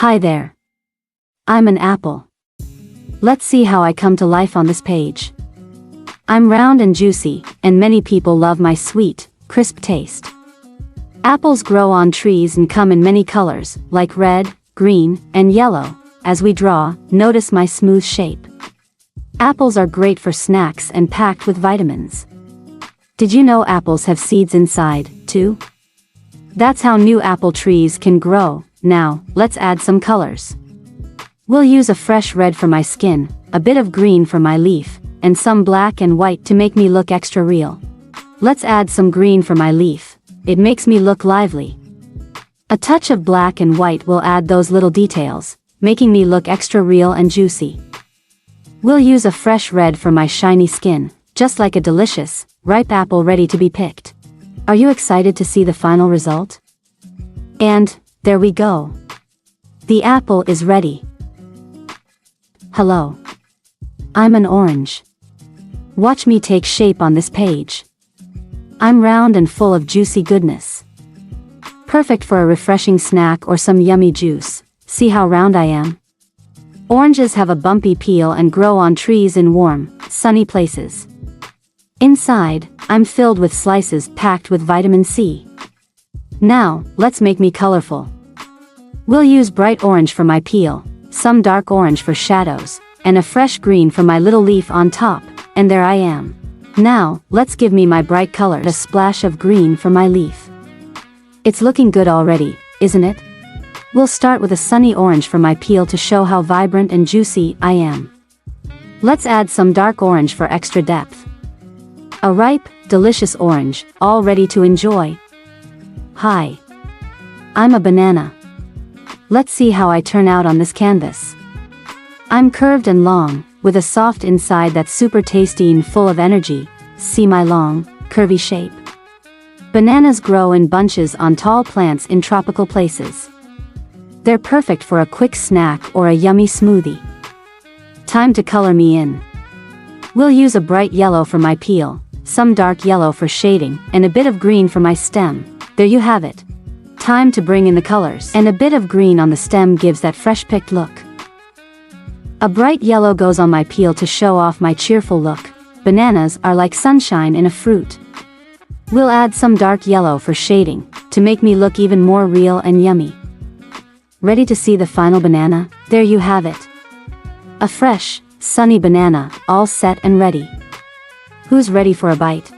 Hi there. I'm an apple. Let's see how I come to life on this page. I'm round and juicy, and many people love my sweet, crisp taste. Apples grow on trees and come in many colors, like red, green, and yellow. As we draw, notice my smooth shape. Apples are great for snacks and packed with vitamins. Did you know apples have seeds inside, too? That's how new apple trees can grow. Now, let's add some colors. We'll use a fresh red for my skin, a bit of green for my leaf, and some black and white to make me look extra real. Let's add some green for my leaf. It makes me look lively. A touch of black and white will add those little details, making me look extra real and juicy. We'll use a fresh red for my shiny skin, just like a delicious, ripe apple ready to be picked. Are you excited to see the final result? And, there we go. The apple is ready. Hello. I'm an orange. Watch me take shape on this page. I'm round and full of juicy goodness. Perfect for a refreshing snack or some yummy juice. See how round I am? Oranges have a bumpy peel and grow on trees in warm, sunny places. Inside, I'm filled with slices packed with vitamin C. Now, let's make me colorful. We'll use bright orange for my peel, some dark orange for shadows, and a fresh green for my little leaf on top, and there I am. Now, let's give me my bright color, a splash of green for my leaf. It's looking good already, isn't it? We'll start with a sunny orange for my peel to show how vibrant and juicy I am. Let's add some dark orange for extra depth. A ripe, delicious orange, all ready to enjoy. Hi. I'm a banana. Let's see how I turn out on this canvas. I'm curved and long, with a soft inside that's super tasty and full of energy. See my long, curvy shape? Bananas grow in bunches on tall plants in tropical places. They're perfect for a quick snack or a yummy smoothie. Time to color me in. We'll use a bright yellow for my peel, some dark yellow for shading, and a bit of green for my stem. There you have it. Time to bring in the colors, and a bit of green on the stem gives that fresh picked look. A bright yellow goes on my peel to show off my cheerful look. Bananas are like sunshine in a fruit. We'll add some dark yellow for shading, to make me look even more real and yummy. Ready to see the final banana? There you have it. A fresh, sunny banana, all set and ready. Who's ready for a bite?